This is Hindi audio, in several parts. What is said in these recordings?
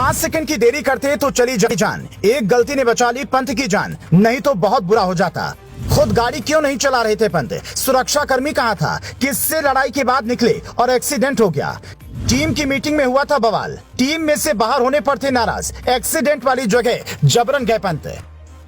5 सेकंड की देरी करते तो चली जाती जान। एक गलती ने बचा ली पंत की जान, नहीं तो बहुत बुरा हो जाता। खुद गाड़ी क्यों नहीं चला रहे थे पंत? सुरक्षा कर्मी कहाँ था? किससे लड़ाई के बाद निकले और एक्सीडेंट हो गया? टीम की मीटिंग में हुआ था बवाल, टीम में से बाहर होने पर थे नाराज। एक्सीडेंट वाली जगह जबरन गए पंत।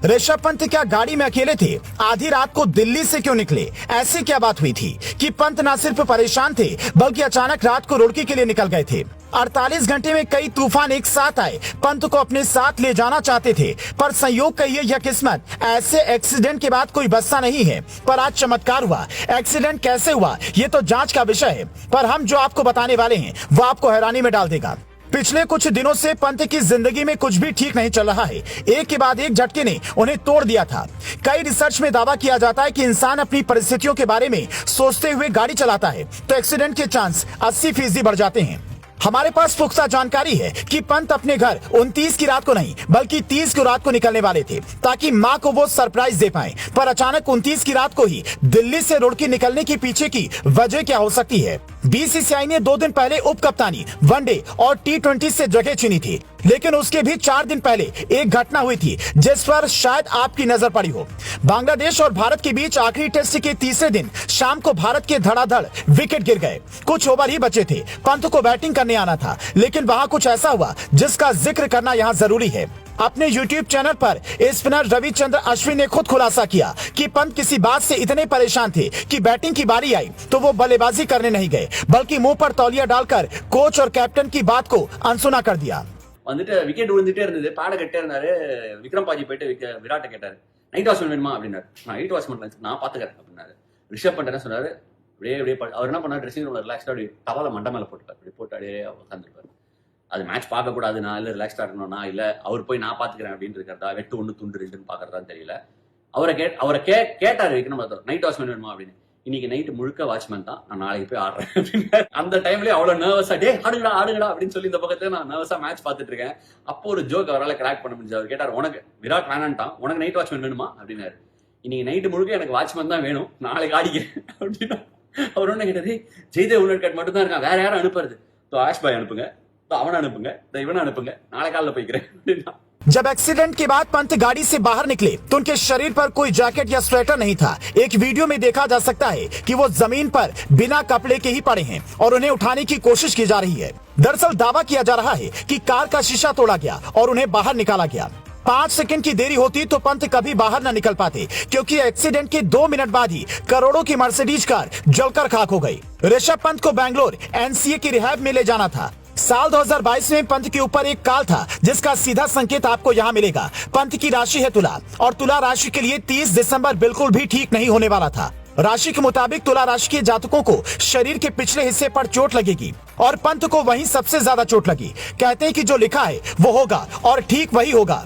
ऋषभ पंत क्या गाड़ी में अकेले थे? आधी रात को दिल्ली से क्यों निकले? ऐसी क्या बात हुई थी कि पंत न सिर्फ परेशान थे बल्कि अचानक रात को रुड़की के लिए निकल गए थे? 48 घंटे में कई तूफान एक साथ आए, पंत को अपने साथ ले जाना चाहते थे, पर संयोग कहिए या किस्मत, ऐसे एक्सीडेंट के बाद कोई बस्सा नहीं है। पर आज चमत्कार हुआ। एक्सीडेंट कैसे हुआ ये तो जांच का विषय है, पर हम जो आपको बताने वाले हैं वो आपको हैरानी में डाल देगा। पिछले कुछ दिनों से पंत की जिंदगी में कुछ भी ठीक नहीं चल रहा है। एक के बाद एक झटके ने उन्हें तोड़ दिया था। कई रिसर्च में दावा किया जाता है कि इंसान अपनी परिस्थितियों के बारे में सोचते हुए गाड़ी चलाता है तो एक्सीडेंट के चांस 80% बढ़ जाते हैं। हमारे पास पुख्ता जानकारी है कि पंत अपने घर 29 की रात को नहीं बल्कि 30 की रात को निकलने वाले थे ताकि मां को वो सरप्राइज दे पाएं। पर अचानक 29 की रात को ही दिल्ली से रुड़की निकलने की पीछे की वजह क्या हो सकती है? बीसीसीआई ने 2 दिन पहले उप कप्तानी, वनडे और T20 से जगह चुनी थी, लेकिन उसके भी 4 दिन पहले एक घटना हुई थी जिस पर शायद आपकी नजर पड़ी हो। बांग्लादेश और भारत के बीच आखिरी टेस्ट के तीसरे दिन शाम को भारत के धड़ाधड़ विकेट गिर गए। कुछ ओवर ही बचे थे, पंत को बैटिंग करने आना था, लेकिन वहां कुछ ऐसा हुआ जिसका जिक्र करना यहाँ जरूरी है। अपने YouTube चैनल पर स्पिनर रविचंद्र अश्विन ने खुद खुलासा किया कि पंत किसी बात से इतने परेशान थे कि बैटिंग की बारी आई तो वो बल्लेबाजी करने नहीं गए बल्कि मुंह पर तौलिया डालकर कोच और कैप्टन की बात को अनसुना कर दिया। வந்துட்டு விக்கெட் விழுந்துட்டே இருந்தது, பாட கட்டே இருந்தாரு. விக்ரம் பாஜி போயிட்டு விராட்ட கேட்டாரு, நைட் வாட்ச்மேன் வேணுமா அப்படின்னாரு. நான் நைட் வாட்ச்மேன் நான் பாத்துக்கிறேன் அப்படின்னாரு. ரிஷப் பண்ட் என்ன சொன்னாரு, அப்படியே அவர் என்ன பண்ணாரு, ட்ரெஸ்ஸிங் ரூம்ல ரிலாக்ஸ்டா அப்படி டவலை மண்டை மேல போட்டுட்டாரு. அப்படி போட்டு அப்படியே உட்காந்துருப்பாரு. அது மேட்ச் பார்க்க கூடாதுனா இல்ல ரிலாக்ஸ்டா இருக்கணும்னா இல்ல அவர் போய் நான் பாத்துக்கிறேன் அப்படின்னு இருக்கிறதா, வெட்டு 1 துண்டு 2ன்னு பாக்குறதான்னு தெரியல. அவரை கேட்டாரு விக்ரம் நைட் வாட்ச்மேன் வேணுமா அப்படின்னு. இன்னைக்கு நைட்டு முழுக்க வாட்ச்மேன் தான், நான் நாளைக்கு போய் ஆடுறேன் அப்படின்னு. அந்த டைம்லயே அவ்வளவு நர்வஸா டே ஆடுங்கடா அப்படின்னு சொல்லி இந்த பக்கத்துல நான் நர்வஸா மேட்ச் பார்த்துட்டு இருக்கேன். அப்போ ஒரு ஜோக் அவரால் கிராக் பண்ண முடிஞ்சு. அவர் கேட்டார், உனக்கு விராட் வேணான்ட்டான், உனக்கு நைட் வாட்ச்மேன் வேணுமா அப்படின்னாரு. இன்னைக்கு நைட்டு முழுக்க எனக்கு வாட்ச்மேன் தான் வேணும், நாளைக்கு ஆடிக்கிறேன் அப்படின்னா. அவர் ஒண்ணு கேட்டது, ஜெய்தேவ் உன்னட்கட் மட்டும் தான் இருக்கான், வேற யாரும் அனுப்புறது? ஆஷ் பாய் அனுப்புங்க, அவனை அனுப்புங்க, இவனை அனுப்புங்க, நாளை காலைல போய்க்கிறேன் அப்படின்னா। जब एक्सीडेंट के बाद पंत गाड़ी से बाहर निकले तो उनके शरीर पर कोई जैकेट या स्वेटर नहीं था। एक वीडियो में देखा जा सकता है कि वो जमीन पर बिना कपड़े के ही पड़े हैं और उन्हें उठाने की कोशिश की जा रही है। दरअसल दावा किया जा रहा है कि कार का शीशा तोड़ा गया और उन्हें बाहर निकाला गया। 5 सेकंड की देरी होती तो पंत कभी बाहर न निकल पाते, क्योंकि एक्सीडेंट के 2 मिनट बाद ही करोड़ों की मर्सिडीज कार जलकर खाक हो गई। ऋषभ पंत को बैंगलोर NCA की रिहैब में ले जाना था। साल 2022 में पंत के ऊपर एक काल था जिसका सीधा संकेत आपको यहाँ मिलेगा। पंत की राशि है तुला और तुला राशि के लिए 30 दिसंबर बिल्कुल भी ठीक नहीं होने वाला था। राशि के मुताबिक तुला राशि के जातकों को शरीर के पिछले हिस्से पर चोट लगेगी और पंत को वहीं सबसे ज्यादा चोट लगी। कहते हैं कि जो लिखा है वो होगा और ठीक वही होगा।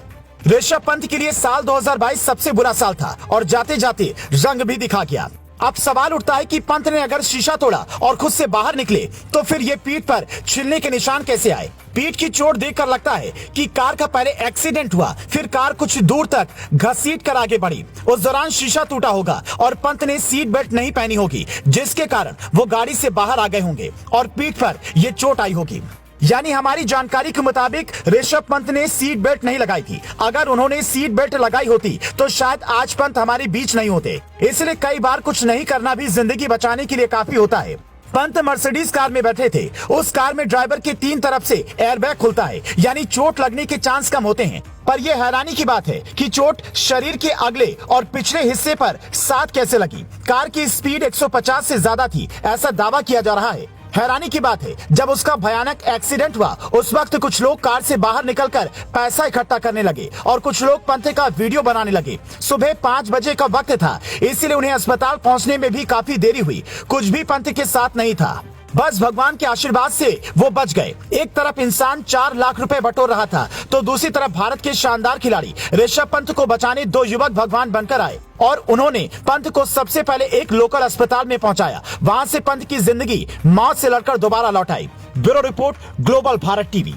ऋषभ पंत के लिए साल 2022 सबसे बुरा साल था और जाते जाते रंग भी दिखा गया। अब सवाल उठता है कि पंत ने अगर शीशा तोड़ा और खुद से बाहर निकले तो फिर ये पीठ पर छिलने के निशान कैसे आए? पीठ की चोट देखकर लगता है कि कार का पहले एक्सीडेंट हुआ, फिर कार कुछ दूर तक घसीट कर आगे बढ़ी। उस दौरान शीशा टूटा होगा और पंत ने सीट बेल्ट नहीं पहनी होगी, जिसके कारण वो गाड़ी से बाहर आ गए होंगे और पीठ पर ये चोट आई होगी। यानी हमारी जानकारी के मुताबिक ऋषभ पंत ने सीट बेल्ट नहीं लगाई थी। अगर उन्होंने सीट बेल्ट लगाई होती तो शायद आज पंत हमारे बीच नहीं होते। इसलिए कई बार कुछ नहीं करना भी जिंदगी बचाने के लिए काफी होता है। पंत मर्सिडीज कार में बैठे थे। उस कार में ड्राइवर के 3 तरफ से एयरबैग खुलता है, यानी चोट लगने के चांस कम होते हैं। पर यह हैरानी की बात है कि चोट शरीर के अगले और पिछले हिस्से पर साथ कैसे लगी? कार की स्पीड 150 से ज्यादा थी, ऐसा दावा किया जा रहा है। हैरानी की बात है, जब उसका भयानक एक्सीडेंट हुआ उस वक्त कुछ लोग कार से बाहर निकलकर पैसा इकट्ठा करने लगे और कुछ लोग पंत का वीडियो बनाने लगे। सुबह 5 बजे का वक्त था, इसलिए उन्हें अस्पताल पहुंचने में भी काफी देरी हुई। कुछ भी पंत के साथ नहीं था, बस भगवान के आशीर्वाद से वो बच गए। एक तरफ इंसान 4 लाख रुपए बटोर रहा था तो दूसरी तरफ भारत के शानदार खिलाड़ी ऋषभ पंत को बचाने 2 युवक भगवान बनकर आए और उन्होंने पंत को सबसे पहले एक लोकल अस्पताल में पहुंचाया। वहां से पंत की जिंदगी मौत से लड़कर दोबारा लौट आई। Bureau report, Global Bharat TV.